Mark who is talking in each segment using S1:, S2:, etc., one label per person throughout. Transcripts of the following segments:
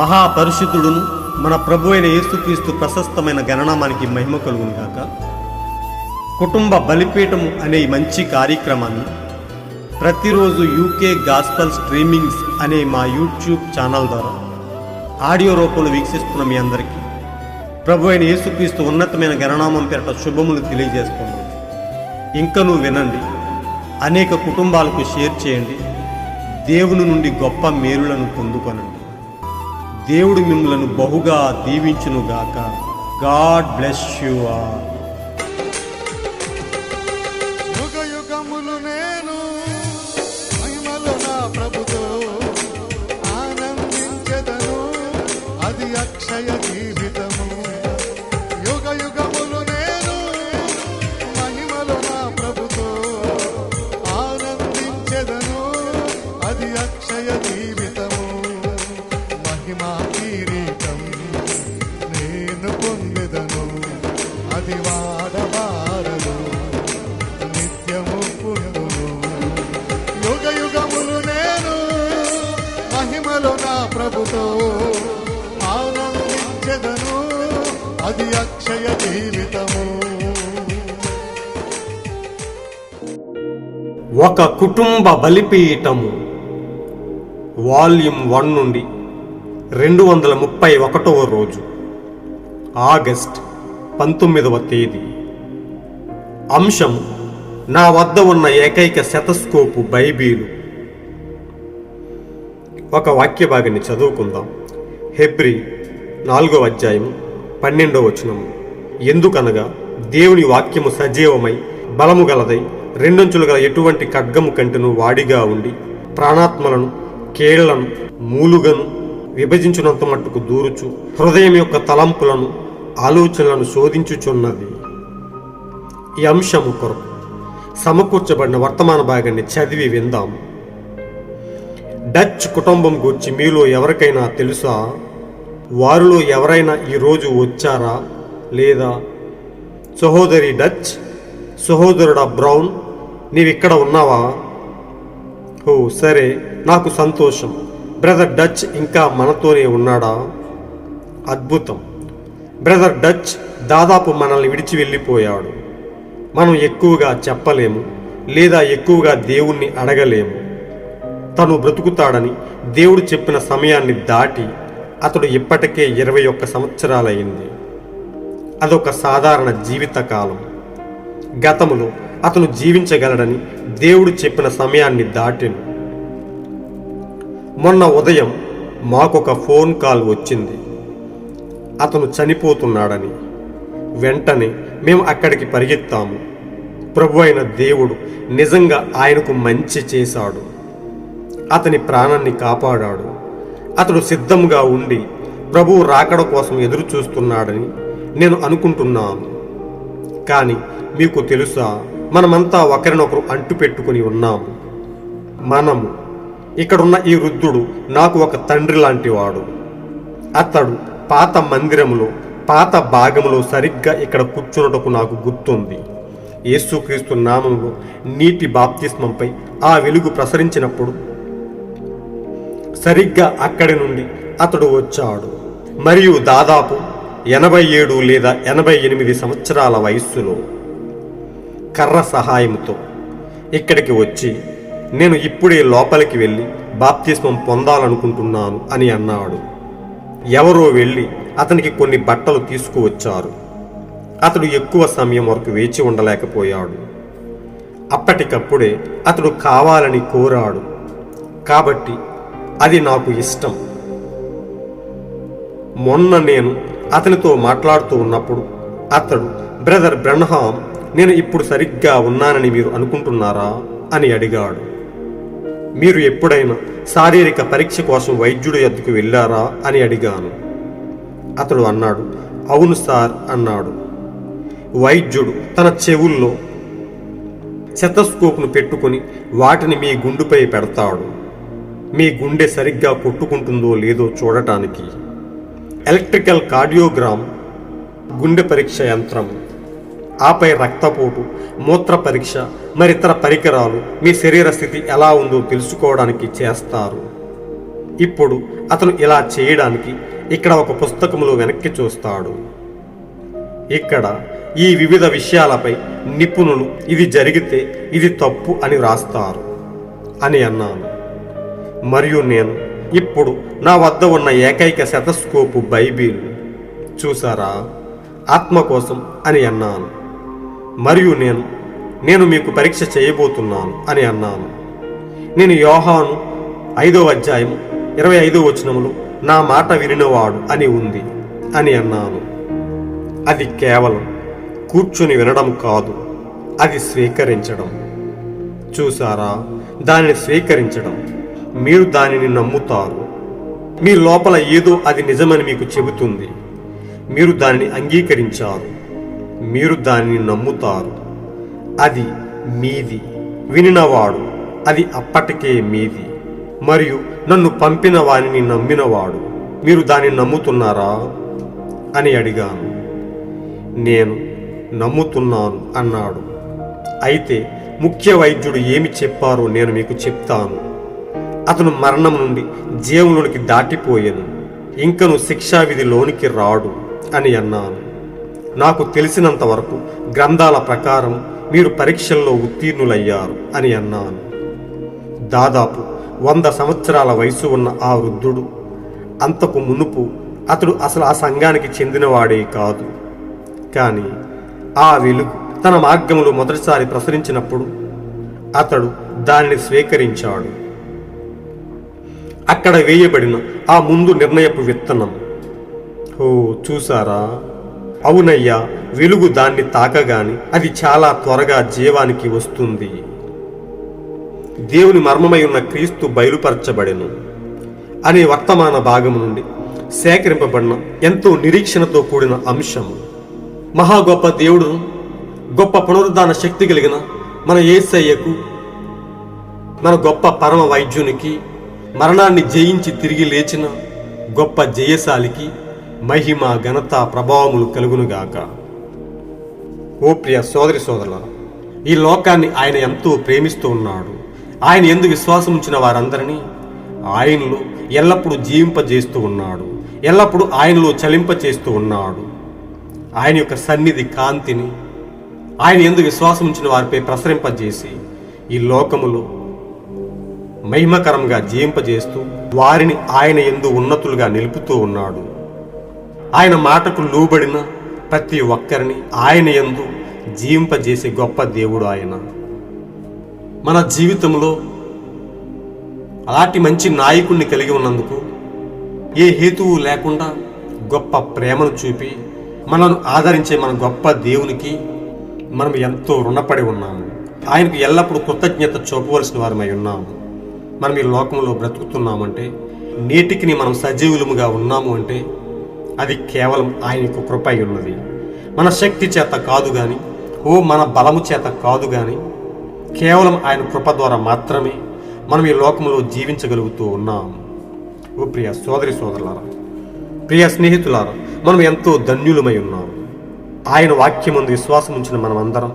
S1: మహాపరిశుద్ధుడును మన ప్రభు అయిన యేసుక్రీస్తు ప్రశస్తమైన గణనామానికి మహిమ కలుగును గాక. కుటుంబ బలిపీఠము అనే మంచి కార్యక్రమాన్ని ప్రతిరోజు యూకే గాస్పల్ స్ట్రీమింగ్స్ అనే మా యూట్యూబ్ ఛానల్ ద్వారా ఆడియో రూపంలో వీక్షిస్తున్న మీ అందరికీ ప్రభు అయిన యేసుక్రీస్తు ఉన్నతమైన గణనామం పేరట శుభములు తెలియజేస్తున్నాను. ఇంకనూ వినండి, అనేక కుటుంబాలకు షేర్ చేయండి, దేవుని నుండి గొప్ప మేలులను పొందుకొనండి. దేవుడు మిమ్మలను బహుగా దీవించునుగాక. God bless you all.
S2: యుగయుగములు నేను మహిమలో నా ప్రభుతో ఆనందించెదను, అది అక్షయ జీవితము. యుగయుగములు నేను మహిమలో నా ప్రభుతో ఆనందించెదను, అది అక్షయ జీవితము. మహిమా కిరీటం నేను పొందెదను, అది వాడబారదు, నిత్యము పుట్టును. యుగ యుగములు నేను మహిమలో నా ప్రభుతో ఆనందించెదను, అది అక్షయ జీవితము.
S1: ఒక కుటుంబ బలిపీఠము వాల్యూమ్ 1 నుండి 231వ రోజు, ఆగస్ట్ 19వ తేదీ. అంశం: నా వద్ద ఉన్న ఏకైక శతస్కోపు బైబిలు. ఒక వాక్య భాగాన్ని చదువుకుందాం. హెబ్రీ 4వ అధ్యాయము 12వ వచనము. ఎందుకనగా దేవుని వాక్యము సజీవమై బలము గలదై రెండంచులు గల ఎటువంటి ఖడ్గము కంటెను వాడిగా ఉండి ప్రాణాత్మలను కేళ్లను మూలుగను విభజించినంత మట్టుకు దూరుచు హృదయం యొక్క తలంపులను ఆలోచనలను శోధించుచున్నది. ఈ అంశము కొరకు సమకూర్చబడిన వర్తమాన భాగాన్ని చదివి విందాం. డచ్ కుటుంబం గురించి మీలో ఎవరికైనా తెలుసా? వారిలో ఎవరైనా ఈరోజు వచ్చారా? లేదా సహోదరి డచ్, సహోదరుడా బ్రౌన్, నీవిక్కడ ఉన్నావా? ఓ సరే, నాకు సంతోషం. బ్రదర్ డచ్ ఇంకా మనతోనే ఉన్నాడా? అద్భుతం. బ్రదర్ డచ్ దాదాపు మనల్ని విడిచి వెళ్ళిపోయాడు. మనం ఎక్కువగా చెప్పలేము లేదా ఎక్కువగా దేవుణ్ణి అడగలేము. తను బ్రతుకుతాడని దేవుడు చెప్పిన సమయాన్ని దాటి అతడు ఇప్పటికే 21 సంవత్సరాలయ్యింది. అదొక సాధారణ జీవితకాలం. గతములో అతను జీవించగలడని దేవుడు చెప్పిన సమయాన్ని దాటెను. మొన్న ఉదయం మాకొక ఫోన్ కాల్ వచ్చింది, అతను చనిపోతున్నాడని. వెంటనే మేము అక్కడికి పరిగెత్తాము. ప్రభు అయిన దేవుడు నిజంగా ఆయనకు మంచి చేశాడు. అతని ప్రాణాన్ని కాపాడాడు. అతడు సిద్ధంగా ఉండి ప్రభువు రాకడ కోసం ఎదురు చూస్తున్నాడని నేను అనుకుంటున్నాను. కానీ మీకు తెలుసా, మనమంతా ఒకరినొకరు అంటు పెట్టుకుని ఉన్నాము. మనము ఇక్కడున్న ఈ వృద్ధుడు నాకు ఒక తండ్రి లాంటివాడు. అతడు పాత మందిరములో పాత భాగంలో సరిగ్గా ఇక్కడ కూర్చున్నటకు నాకు గుర్తుంది. యేసుక్రీస్తు నామములో నీటి బాప్తిస్మంపై ఆ వెలుగు ప్రసరించినప్పుడు సరిగ్గా అక్కడి నుండి అతడు వచ్చాడు. మరియు దాదాపు 87 లేదా 88 సంవత్సరాల వయస్సులో కర్ర సహాయంతో ఇక్కడికి వచ్చి, నేను ఇప్పుడే లోపలికి వెళ్ళి బాప్తిస్మం పొందాలనుకుంటున్నాను అని అన్నాడు. ఎవరో వెళ్ళి అతనికి కొన్ని బట్టలు తీసుకువచ్చారు. అతడు ఎక్కువ సమయం వరకు వేచి ఉండలేకపోయాడు. అప్పటికప్పుడే అతడు కావాలని కోరాడు. కాబట్టి అది నాకు ఇష్టం. మొన్న నేను అతనితో మాట్లాడుతూ ఉన్నప్పుడు అతడు, బ్రదర్ బ్రన్హామ్, నేను ఇప్పుడు సరిగ్గా ఉన్నానని మీరు అనుకుంటున్నారా అని అడిగాడు. మీరు ఎప్పుడైనా శారీరక పరీక్ష కోసం వైద్యుడి వద్దకు వెళ్ళారా అని అడిగాను. అతడు అన్నాడు, అవును సార్ అన్నాడు. వైద్యుడు తన చెవుల్లో స్టెతస్కోప్ను పెట్టుకుని వాటిని మీ గుండెపై పెడతాడు, మీ గుండె సరిగ్గా కొట్టుకుంటుందో లేదో చూడటానికి. ఎలక్ట్రికల్ కార్డియోగ్రామ్ గుండె పరీక్ష యంత్రం, ఆపై రక్తపోటు, మూత్ర పరీక్ష, మరితర పరికరాలు మీ శరీర స్థితి ఎలా ఉందో తెలుసుకోవడానికి చేస్తారు. ఇప్పుడు అతను ఇలా చేయడానికి ఇక్కడ ఒక పుస్తకంలో వెనక్కి చూస్తాడు. ఇక్కడ ఈ వివిధ విషయాలపై నిపుణులు ఇది జరిగితే ఇది తప్పు అని వ్రాస్తారు అని అన్నాను. మరియు నేను ఇప్పుడు నా వద్ద ఉన్న ఏకైక శతస్కోపు బైబిల్ చూసారా, ఆత్మ కోసం అని అన్నాను. మరియు నేను మీకు పరీక్ష చేయబోతున్నాను అని అన్నాను. నేను యోహాను 5వ అధ్యాయం 25వ వచనములో నా మాట వినినవాడు అని ఉంది అని అన్నాను. అది కేవలం కూర్చుని వినడం కాదు, అది స్వీకరించడం. చూసారా, దానిని స్వీకరించడం. మీరు దానిని నమ్ముతారు. మీ లోపల ఏదో అది నిజమని మీకు చెబుతుంది. మీరు దానిని అంగీకరించారు. మీరు దానిని నమ్ముతారు. అది మీది. వినినవాడు అది అప్పటికే మీది. మరియు నన్ను పంపిన వానిని నమ్మినవాడు. మీరు దానిని నమ్ముతున్నారా అని అడిగాను. నేను నమ్ముతున్నాను అన్నాడు. అయితే ముఖ్య వైద్యుడు ఏమి చెప్పారో నేను మీకు చెప్తాను. అతను మరణం నుండి జీవంలోనికి దాటిపోయాను, ఇంకను శిక్షావిధిలోనికి రాడు అని అన్నాను. నాకు తెలిసినంత వరకు గ్రంథాల ప్రకారం మీరు పరీక్షల్లో ఉత్తీర్ణులయ్యారు అని అన్నాను. దాదాపు 100 సంవత్సరాల వయసు ఉన్న ఆ వృద్ధుడు, అంతకు మునుపు అతడు అసలు ఆ సంఘానికి చెందినవాడే కాదు. కానీ ఆ వెలుగు తన మార్గంలో మొదటిసారి ప్రసరించినప్పుడు అతడు దానిని స్వీకరించాడు. అక్కడ వేయబడిన ఆ ముందు నిర్ణయపు విత్తనం. ఓ చూసారా, అవునయ్యా, వెలుగు దాన్ని తాకగాని అది చాలా త్వరగా జీవానికి వస్తుంది. దేవుని మర్మమై ఉన్న క్రీస్తు బయలుపరచబడెను అనే వర్తమాన భాగము నుండి సేకరింపబడిన ఎంతో నిరీక్షణతో కూడిన అంశం. మహా గొప్ప దేవుడును, గొప్ప పునరుద్ధాన శక్తి కలిగిన మన యేసయ్యకు, మన గొప్ప పరమ వైద్యునికి, మరణాన్ని జయించి తిరిగి లేచిన గొప్ప జయశాలికి మహిమ, ఘనత, ప్రభావములు కలుగునుగాక. ఓ ప్రియ సోదరి సోదరులారా, ఈ లోకాన్ని ఆయన ఎంతో ప్రేమిస్తూ ఉన్నాడు. ఆయన యందు విశ్వాసం ఉంచిన వారందరినీ ఆయనలో ఎల్లప్పుడూ జీవింపజేస్తూ ఉన్నాడు. ఎల్లప్పుడూ ఆయనలో చలింపచేస్తూ ఉన్నాడు. ఆయన యొక్క సన్నిధి కాంతిని ఆయన యందు విశ్వాసం ఉంచిన వారిపై ప్రసరింపజేసి ఈ లోకములో మహిమకరంగా జీవింపజేస్తూ వారిని ఆయన యందు ఉన్నతులుగా నిలుపుతూ ఉన్నాడు. ఆయన మాటకు లోబడిన ప్రతి ఒక్కరిని ఆయన యందు జీవింపజేసే గొప్ప దేవుడు ఆయన. మన జీవితంలో అలాంటి మంచి నాయకుడిని కలిగి ఉన్నందుకు ఏ హేతువు లేకుండా గొప్ప ప్రేమను చూపి మనను ఆదరించే మన గొప్ప దేవునికి మనం ఎంతో రుణపడి ఉన్నాము. ఆయనకు ఎల్లప్పుడూ కృతజ్ఞత చూపవలసిన వారమై ఉన్నాము. మనం ఈ లోకంలో బ్రతుకుతున్నామంటే, నేటికి మనం సజీవులముగా ఉన్నాము అంటే అది కేవలం ఆయన యొక్క కృప అయి ఉన్నది. మన శక్తి చేత కాదు కానీ, మన బలము చేత కాదు కానీ, కేవలం ఆయన కృప ద్వారా మాత్రమే మనం ఈ లోకంలో జీవించగలుగుతూ ఉన్నాము. ఓ ప్రియ సోదరి సోదరులారా, ప్రియ స్నేహితులారా, మనం ఎంతో ధన్యులమై ఉన్నాము. ఆయన వాక్యమందు విశ్వాసం ఉంచిన మనమందరం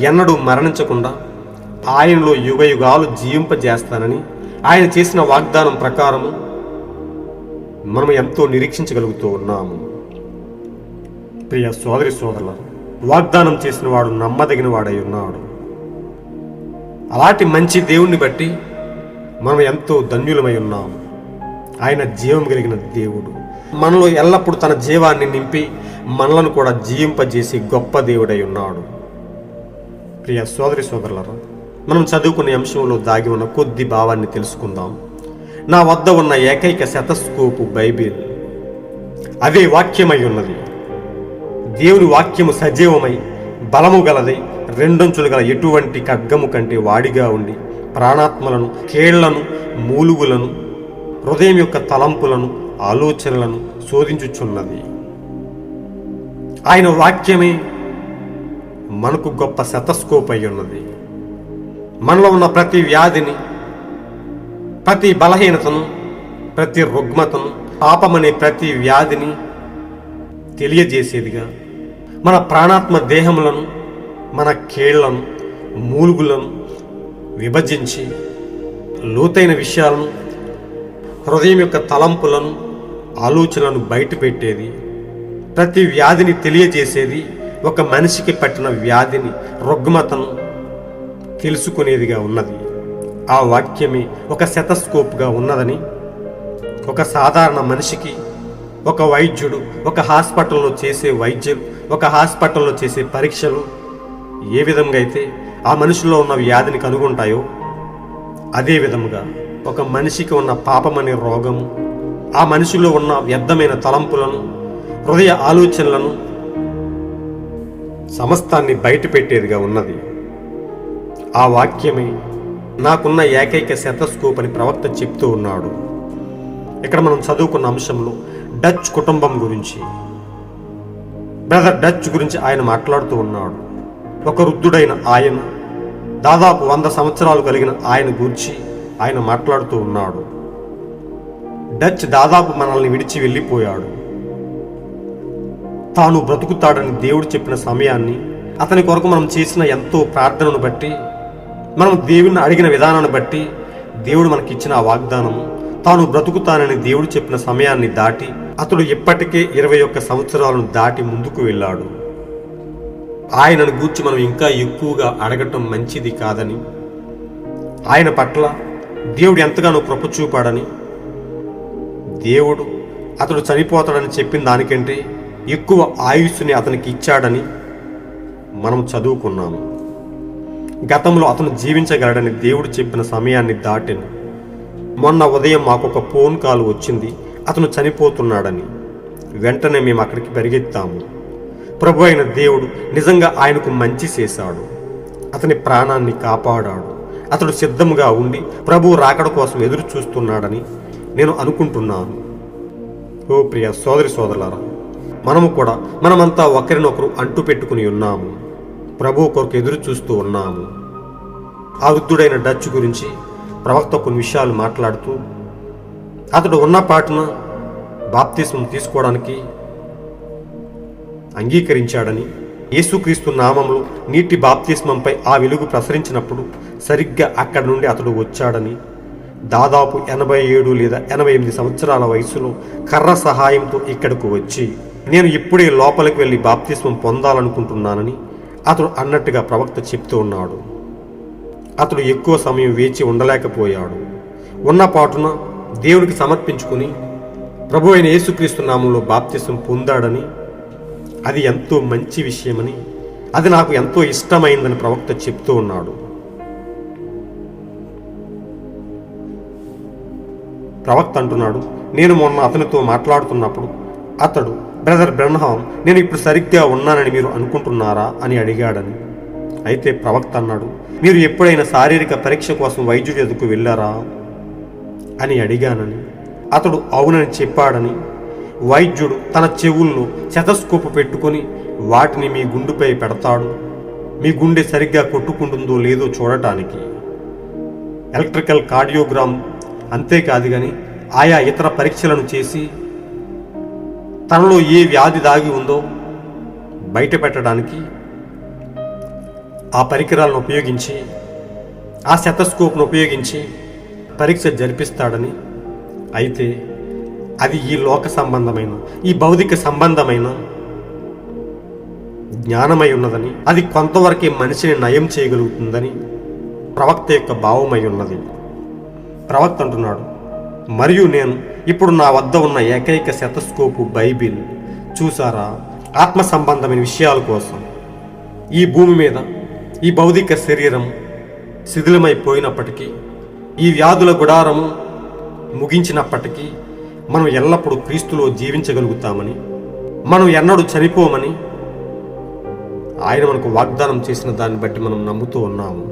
S1: ఎన్నడూ మరణించకుండా ఆయనలో యుగయుగాలు జీవింపజేస్తానని ఆయన చేసిన వాగ్దానం ప్రకారము మనం ఎంతో నిరీక్షించగలుగుతూ ఉన్నాము. ప్రియ సోదరి సోదరులారా, వాగ్దానం చేసిన వాడు నమ్మదగిన వాడై ఉన్నాడు. అలాంటి మంచి దేవుణ్ణి బట్టి మనం ఎంతో ధన్యులమై ఉన్నాము. ఆయన జీవం కలిగిన దేవుడు, మనలో ఎల్లప్పుడూ తన జీవాన్ని నింపి మనలను కూడా జీవింపజేసి గొప్ప దేవుడై ఉన్నాడు. ప్రియ సోదరి సోదరులారా, మనం చదువుకునే అంశంలో దాగి ఉన్న కొద్ది భావాన్ని తెలుసుకుందాం. నా వద్ద ఉన్న ఏకైక శతస్కోపు బైబిల్, అదే వాక్యమై ఉన్నది. దేవుని వాక్యము సజీవమై బలము గలదై రెండంచులు గల ఎటువంటి ఖడ్గము కంటే వాడిగా ఉండి ప్రాణాత్మలను, కేళ్లను, మూలుగులను, హృదయం యొక్క తలంపులను, ఆలోచనలను శోధించుచున్నది. ఆయన వాక్యమే మనకు గొప్ప శతస్కోప్ అయి ఉన్నది. మనలో ఉన్న ప్రతి వ్యాధిని, ప్రతి బలహీనతను, ప్రతి రుగ్మతను, పాపమనే ప్రతి వ్యాధిని తెలియజేసేదిగా, మన ప్రాణాత్మ దేహములను, మన కేళ్లను, మూలుగులను విభజించి లోతైన విషయాలను హృదయం యొక్క తలంపులను, ఆలోచనలను బయట పెట్టేది, ప్రతి వ్యాధిని తెలియజేసేది, ఒక మనిషికి పట్టిన వ్యాధిని, రుగ్మతను తెలుసుకునేదిగా ఉన్నది. ఆ వాక్యమే ఒక స్టెతస్కోప్గా ఉన్నదని, ఒక సాధారణ మనిషికి ఒక వైద్యుడు, ఒక హాస్పిటల్లో చేసే వైద్యులు, ఒక హాస్పిటల్లో చేసే పరీక్షలు ఏ విధంగా అయితే ఆ మనిషిలో ఉన్న వ్యాధిని కనుగొంటాయో, అదే విధముగా ఒక మనిషికి ఉన్న పాపమనే రోగము, ఆ మనిషిలో ఉన్న వ్యర్థమైన తలంపులను, హృదయ ఆలోచనలను, సమస్తాన్ని బయట పెట్టేదిగా ఉన్నది. ఆ వాక్యమే నాకున్న ఏకైక స్టెతస్కోప్ అని ప్రవక్త చెప్తూ ఉన్నాడు. ఇక్కడ మనం చదువుకున్న అంశంలో డచ్ కుటుంబం గురించి, బ్రదర్ డచ్ గురించి ఆయన మాట్లాడుతూ ఉన్నాడు. ఒక వృద్ధుడైన ఆయన, దాదాపు 100 సంవత్సరాలు కలిగిన ఆయన గురించి ఆయన మాట్లాడుతూ ఉన్నాడు. డచ్ దాదాపు మనల్ని విడిచి వెళ్ళిపోయాడు. తాను బ్రతుకుతాడని దేవుడు చెప్పిన సమయాన్ని, అతని కొరకు మనం చేసిన ఎంతో ప్రార్థనను బట్టి, మనం దేవుని అడిగిన విధానాన్ని బట్టి, దేవుడు మనకిచ్చిన ఆ వాగ్దానము, తాను బ్రతుకుతానని దేవుడు చెప్పిన సమయాన్ని దాటి అతడు ఇప్పటికే 21 సంవత్సరాలను దాటి ముందుకు వెళ్ళాడు. ఆయనను గూర్చి మనం ఇంకా ఎక్కువగా అడగటం మంచిది కాదని, ఆయన పట్ల దేవుడు ఎంతగానో కృప చూపాడని, దేవుడు అతడు చనిపోతాడని చెప్పిన దానికంటే ఎక్కువ ఆయుస్సుని అతనికి ఇచ్చాడని మనం చదువుకున్నాము. గతంలో అతను జీవించగలడని దేవుడు చెప్పిన సమయాన్ని దాటిన మొన్న ఉదయం మాకొక ఫోన్ కాల్ వచ్చింది, అతను చనిపోతున్నాడని. వెంటనే మేము అక్కడికి పరిగెత్తాము. ప్రభు అయిన దేవుడు నిజంగా ఆయనకు మంచి చేశాడు, అతని ప్రాణాన్ని కాపాడాడు. అతడు సిద్ధంగా ఉండి ప్రభు రాకడ కోసం ఎదురు చూస్తున్నాడని నేను అనుకుంటున్నాను. ఓ ప్రియ సోదరి సోదరులారా, మనమంతా ఒకరినొకరు అంటు పెట్టుకుని ఉన్నాము. ప్రభు కొరకు ఎదురు చూస్తూ ఉన్నాము. ఆ వృద్ధుడైన డచ్ గురించి ప్రవక్త కొన్ని విషయాలు మాట్లాడుతూ, అతడు ఉన్న పాటున బాప్తిస్మం తీసుకోవడానికి అంగీకరించాడని, యేసుక్రీస్తు నామంలో నీటి బాప్తిస్మంపై ఆ వెలుగు ప్రసరించినప్పుడు సరిగ్గా అక్కడి నుండి అతడు వచ్చాడని, దాదాపు 87 లేదా 88 సంవత్సరాల వయసులో కర్ర సహాయంతో ఇక్కడకు వచ్చి నేను ఇప్పుడే లోపలికి వెళ్ళి బాప్తిస్మం పొందాలనుకుంటున్నానని అతడు అన్నట్టుగా ప్రవక్త చెప్తూ ఉన్నాడు. అతడు ఎక్కువ సమయం వేచి ఉండలేకపోయాడు. ఉన్న పాటున దేవునికి సమర్పించుకుని ప్రభు అయిన యేసుక్రీస్తు నామంలో బాప్తిస్మం పొందాడని, అది ఎంతో మంచి విషయమని, అది నాకు ఎంతో ఇష్టమైందని ప్రవక్త చెప్తూ ఉన్నాడు. ప్రవక్త అంటున్నాడు, నేను మొన్న అతనితో మాట్లాడుతున్నప్పుడు అతడు, బ్రదర్ బ్రన్హామ్, నేను ఇప్పుడు సరిగ్గా ఉన్నానని మీరు అనుకుంటున్నారా అని అడిగాడని. అయితే ప్రవక్త అన్నాడు, మీరు ఎప్పుడైనా శారీరక పరీక్ష కోసం వైద్యుడి ఎదుకు వెళ్ళారా అని అడిగానని. అతడు అవునని చెప్పాడని. వైద్యుడు తన చెవుల్లో స్టెతస్కోప్ పెట్టుకొని వాటిని మీ గుండెపై పెడతాడు, మీ గుండె సరిగ్గా కొట్టుకుంటుందో లేదో చూడటానికి. ఎలక్ట్రికల్ కార్డియోగ్రామ్ అంతేకాదు కానీ ఆయా ఇతర పరీక్షలను చేసి తనలో ఏ వ్యాధి దాగి ఉందో బయట పెట్టడానికి ఆ పరికరాలను ఉపయోగించి, ఆ స్టెతస్కోప్ను ఉపయోగించి పరీక్ష జరిపిస్తాడని. అయితే అది ఈ లోక సంబంధమైన, ఈ భౌతిక సంబంధమైన జ్ఞానమై ఉన్నదని, అది కొంతవరకే మనిషిని నయం చేయగలుగుతుందని ప్రవక్త యొక్క భావమై ఉన్నది. ప్రవక్త అంటున్నాడు, మరియు నేను ఇప్పుడు నా వద్ద ఉన్న ఏకైక స్టెతస్కోపు బైబిల్. చూసారా, ఆత్మ సంబంధమైన విషయాల కోసం ఈ భూమి మీద ఈ భౌతిక శరీరం శిథిలమైపోయినప్పటికీ, ఈ వ్యాధుల గుడారము ముగించినప్పటికీ మనం ఎల్లప్పుడూ క్రీస్తులో జీవించగలుగుతామని, మనం ఎన్నడూ చనిపోమని ఆయన మనకు వాగ్దానం చేసిన దాన్ని బట్టి మనం నమ్ముతూ ఉన్నాము.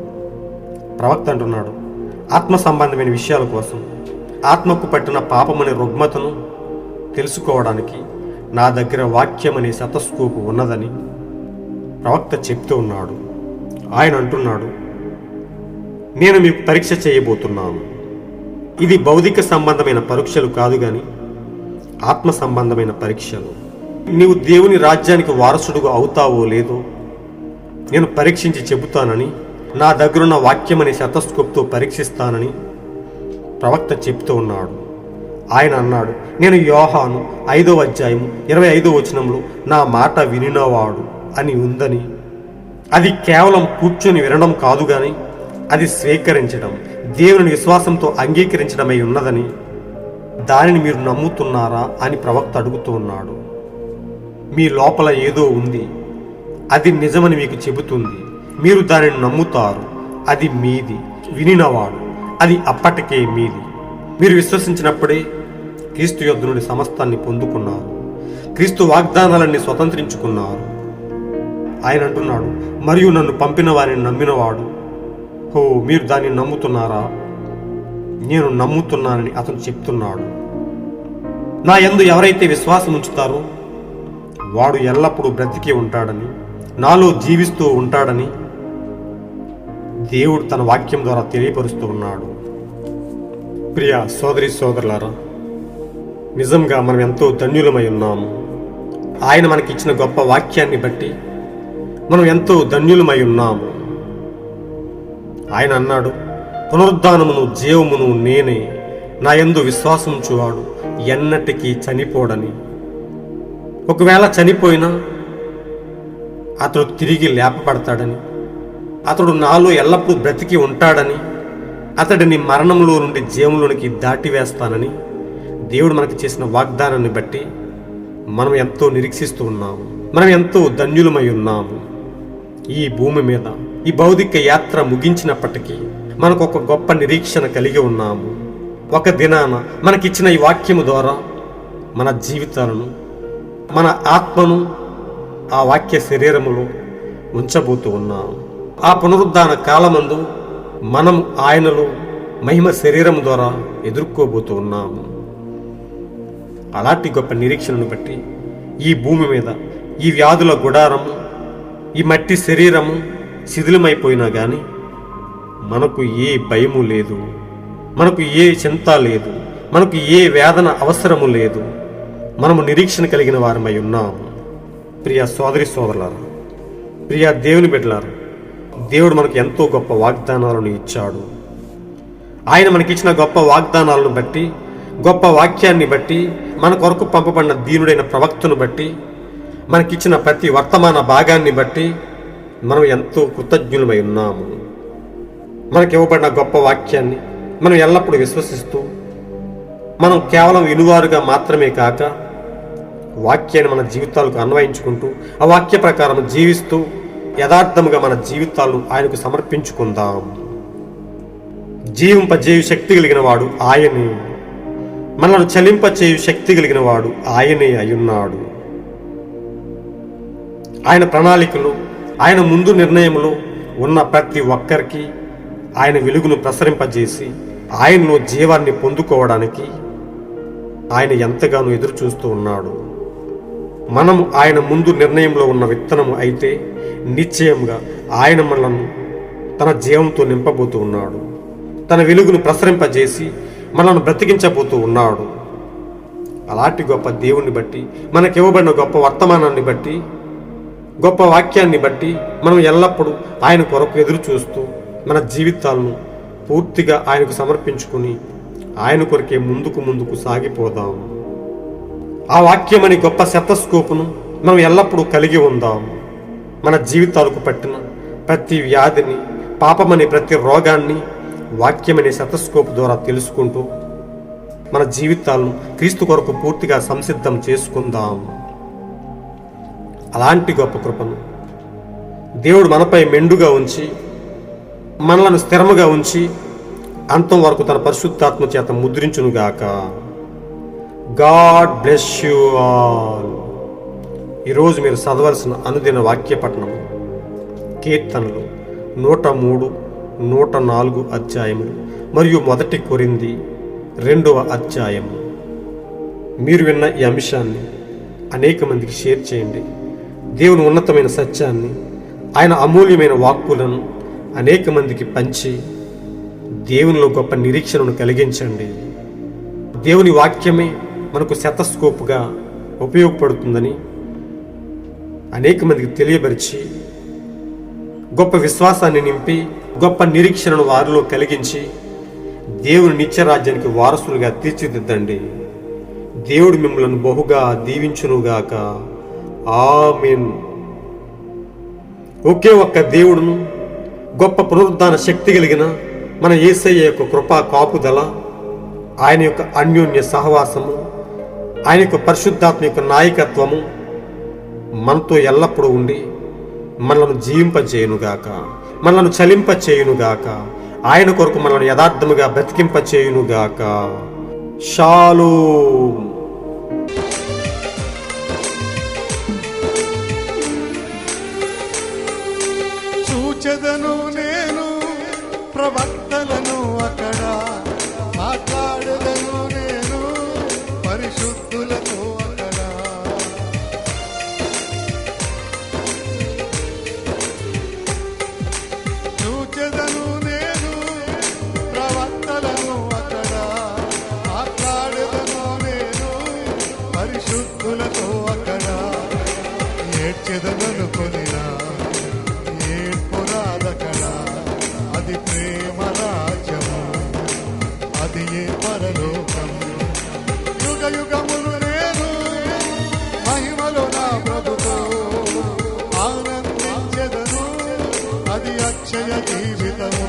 S1: ప్రవక్త అంటున్నాడు, ఆత్మ సంబంధమైన విషయాల కోసం, ఆత్మకు పట్టిన పాపమనే రుగ్మతను తెలుసుకోవడానికి నా దగ్గర వాక్యం అనే స్టెతస్కోపు ఉన్నదని ప్రవక్త చెప్తూ ఉన్నాడు. ఆయన అంటున్నాడు, నేను మీకు పరీక్ష చేయబోతున్నాను. ఇది భౌతిక సంబంధమైన పరీక్షలు కాదు కానీ ఆత్మ సంబంధమైన పరీక్షలు. నీవు దేవుని రాజ్యానికి వారసుడుగా అవుతావో లేదో నేను పరీక్షించి చెబుతానని, నా దగ్గరున్న వాక్యం అనే స్టెతస్కోప్తో పరీక్షిస్తానని ప్రవక్త చెప్తూ ఉన్నాడు. ఆయన అన్నాడు, నేను యోహాను 5వ అధ్యాయము 25వ వచనంలో నా మాట వినినవాడు అని ఉందని, అది కేవలం కూర్చొని వినడం కాదు గాని అది స్వీకరించడం, దేవుని విశ్వాసంతో అంగీకరించడమై ఉన్నదని, దానిని మీరు నమ్ముతున్నారా అని ప్రవక్త అడుగుతూ ఉన్నాడు. మీ లోపల ఏదో ఉంది, అది నిజమని మీకు చెబుతుంది, మీరు దానిని నమ్ముతారు, అది మీది. వినినవాడు, అది అప్పటికే మీది. మీరు విశ్వసించినప్పుడే క్రీస్తు యొద్ద నుండి సమస్తాన్ని పొందుకున్నారు, క్రీస్తు వాగ్దానాలన్నీ స్వతంత్రించుకున్నారు. ఆయన అంటున్నాడు, మరియు నన్ను పంపిన వారిని నమ్మినవాడు. హో, మీరు దాన్ని నమ్ముతున్నారా? నేను నమ్ముతున్నానని అతను చెప్తున్నాడు. నా యందు ఎవరైతే విశ్వాసం ఉంచుతారో వాడు ఎల్లప్పుడూ బ్రతికి ఉంటాడని, నాలో జీవిస్తూ ఉంటాడని దేవుడు తన వాక్యం ద్వారా తెలియపరుస్తూ ఉన్నాడు. ప్రియ సోదరి సోదరులారా, నిజంగా మనం ఎంతో ధన్యులమై ఉన్నాము. ఆయన మనకిచ్చిన గొప్ప వాక్యాన్ని బట్టి మనం ఎంతో ధన్యులమై ఉన్నాము. ఆయన అన్నాడు, పునరుద్ధానమును జీవమును నేనే, నా యందు విశ్వాసముంచువాడు ఎన్నటికీ చనిపోడని. ఒకవేళ చనిపోయినా అతడు తిరిగి లేపబడతాడని, అతడు నాలో ఎల్లప్పుడూ బ్రతికి ఉంటాడని, అతడిని మరణంలో నుండి జీవంలోనికి దాటివేస్తానని దేవుడు మనకి చేసిన వాగ్దానాన్ని బట్టి మనం ఎంతో నిరీక్షిస్తూ ఉన్నాము. మనం ఎంతో ధన్యులమై ఉన్నాము. ఈ భూమి మీద ఈ భౌతిక యాత్ర ముగించినప్పటికీ మనకు ఒక గొప్ప నిరీక్షణ కలిగి ఉన్నాము. ఒక దినాన మనకిచ్చిన ఈ వాక్యము ద్వారా మన జీవితాలను, మన ఆత్మను ఆ వాక్య శరీరములో ఉంచబోతూ ఉన్నాము. ఆ పునరుద్ధాన కాలమందు మనం ఆయనలో మహిమ శరీరం ద్వారా ఎదుర్కోబోతూ ఉన్నాము. అలాంటి గొప్ప నిరీక్షణను బట్టి ఈ భూమి మీద ఈ వ్యాధుల గుడారము, ఈ మట్టి శరీరము శిథిలమైపోయినా కానీ మనకు ఏ భయము లేదు, మనకు ఏ చింత లేదు, మనకు ఏ వేదన అవసరము లేదు. మనము నిరీక్షణ కలిగిన వారమై ఉన్నాము. ప్రియ సోదరి సోదరులారా, ప్రియ దేవుని బిడ్డలారా, దేవుడు మనకు ఎంతో గొప్ప వాగ్దానాలను ఇచ్చాడు. ఆయన మనకిచ్చిన గొప్ప వాగ్దానాలను బట్టి, గొప్ప వాక్యాన్ని బట్టి, మన కొరకు పంపబడిన దీనుడైన ప్రవక్తను బట్టి, మనకిచ్చిన ప్రతి వర్తమాన భాగాన్ని బట్టి మనం ఎంతో కృతజ్ఞులమై ఉన్నాము. మనకి ఇవ్వబడిన గొప్ప వాక్యాన్ని మనం ఎల్లప్పుడూ విశ్వసిస్తూ, మనం కేవలం వినువారుగా మాత్రమే కాక వాక్యాన్ని మన జీవితాలకు అన్వయించుకుంటూ, ఆ వాక్య ప్రకారం జీవిస్తూ యథార్థముగా మన జీవితాలను ఆయనకు సమర్పించుకుందాం. జీవింపజేయు శక్తి కలిగిన వాడు ఆయనే, మనల్ని చలింపచేయు శక్తి కలిగిన వాడు ఆయనే అయ్యున్నాడు. ఆయన ప్రణాళికలు, ఆయన ముందు నిర్ణయంలో ఉన్న ప్రతి ఒక్కరికి ఆయన వెలుగును ప్రసరింపజేసి ఆయనలో జీవాన్ని పొందుకోవడానికి ఆయన ఎంతగానో ఎదురు చూస్తూ ఉన్నాడు. మనము ఆయన ముందు నిర్ణయంలో ఉన్న విత్తనము అయితే నిశ్చయంగా ఆయన మనలను తన జీవంతో నింపబోతూ ఉన్నాడు. తన వెలుగును ప్రసరింపజేసి మనల్ని బ్రతికించబోతూ ఉన్నాడు. అలాంటి గొప్ప దేవుణ్ణి బట్టి, మనకివ్వబడిన గొప్ప వర్తమానాన్ని బట్టి, గొప్ప వాక్యాన్ని బట్టి మనం ఎల్లప్పుడూ ఆయన కొరకు ఎదురు చూస్తూ మన జీవితాలను పూర్తిగా ఆయనకు సమర్పించుకుని ఆయన కొరకే ముందుకు సాగిపోదాం. ఆ వాక్యమని గొప్ప శతస్కోపును మనం ఎల్లప్పుడూ కలిగి ఉందాం. మన జీవితాలకు పట్టిన ప్రతి వ్యాధిని, పాపమనే ప్రతి రోగాన్ని వాక్యమనే శతస్కోపు ద్వారా తెలుసుకుంటూ మన జీవితాలను క్రీస్తు కొరకు పూర్తిగా సంసిద్ధం చేసుకుందాం. అలాంటి గొప్ప కృపను దేవుడు మనపై మెండుగా ఉంచి, మనలను స్థిరముగా ఉంచి అంతం వరకు తన పరిశుద్ధాత్మ చేత ముద్రించునుగాక. God bless you all. ఈరోజు మీరు చదవలసిన అనుదిన వాక్య పఠనం కీర్తనలు 103, 104 అధ్యాయములు మరియు 1 కొరింథీ 2వ అధ్యాయము. మీరు విన్న ఈ అంశాన్ని అనేక మందికి షేర్ చేయండి. దేవుని ఉన్నతమైన సత్యాన్ని, ఆయన అమూల్యమైన వాక్కులను అనేక మందికి పంచి దేవునిలో గొప్ప నిరీక్షణను కలిగించండి. దేవుని వాక్యమే మనకు శతస్కోపుగా ఉపయోగపడుతుందని అనేక మందికి తెలియపరిచి గొప్ప విశ్వాసాన్ని నింపి, గొప్ప నిరీక్షణను వారిలో కలిగించి దేవుని నిత్యరాజ్యానికి వారసులుగా తీర్చిదిద్దండి. దేవుడు మిమ్మల్ని బహుగా దీవించునుగాక. ఆమేన్. ఒకే ఒక్క దేవుడును, గొప్ప పునరుద్ధాన శక్తి కలిగిన మన యేసయ్య యొక్క కృపా కాపుదల, ఆయన యొక్క అన్యోన్య సహవాసము, ఆయన యొక్క పరిశుద్ధాత్మ యొక్క నాయకత్వము మనతో ఎల్లప్పుడూ ఉండి మనలను జీవింపచేయునుగాక, మనలను చలింపచేయునుగాక, ఆయన కొరకు మనల్ని యథార్థముగా బ్రతికింపచేయునుగాక. షాలోమ్.
S2: చూచెదను నేను ప్రవక్తలను అక్కడ, మాట్లాడదను నేను పరిశుద్ధులతో అక్కడ. చూచెదను నేను ప్రవక్తలను అక్కడ, మాట్లాడదను నేను పరిశుద్ధులతో అక్కడ. ఏడ్చెదననుకొనినా అది ప్రేమ రాజ్యము, అది ఏ పరలోకం. యుగ యుగములు నేను మహిమలో నా ప్రభుతో ఆనందించెదను, అది అక్షయ జీవితము.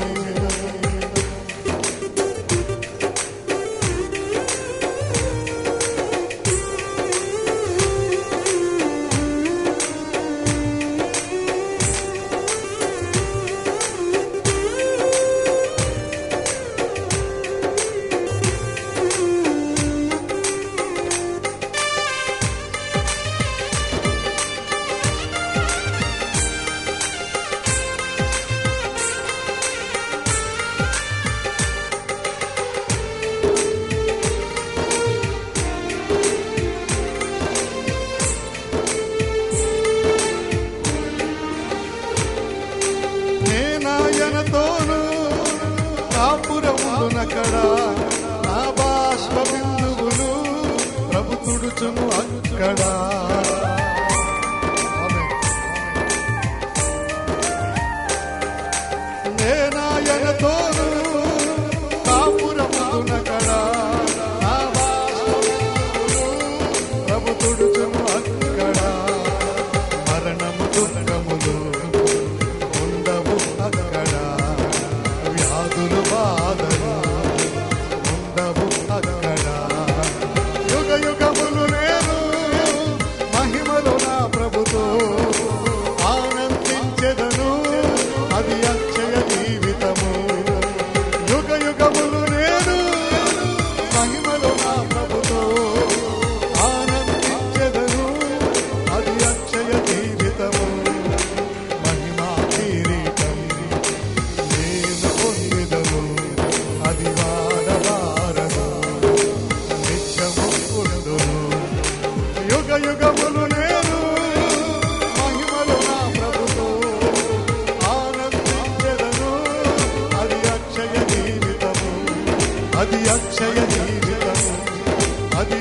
S2: కాపురమునకడ నా బాష్ప బిందువులు ప్రభు తుడుచును అక్కడ. నేనాయనతోను కాపురమునకడ నా బాష్ప బిందువులు ప్రభు తుడుచును అక్కడ. మరణము దుఃఖములు ఉండవు అక్కడ, వ్యాధులు బాధలు ఉండవు అక్కడ. యుగ యుగములు నేను మహిమలో నా ప్రభుతో ఆనందించెదను, అది అక్షయ జీవితము. యుగ యుగములు నేను మహిమలో నా ప్రభుతో ఆనందించెదను, అది అక్షయ జీవితము. మహిమా కిరీటం నేను పొందెదను, అది వాడవారను నిత్యము ఉండును. యుగ యుగములు నేను మహిమలో నా ప్రభుతో ఆనందించెదను, అది అక్షయ జీవితము, అది అక్షయ జీవితము, అది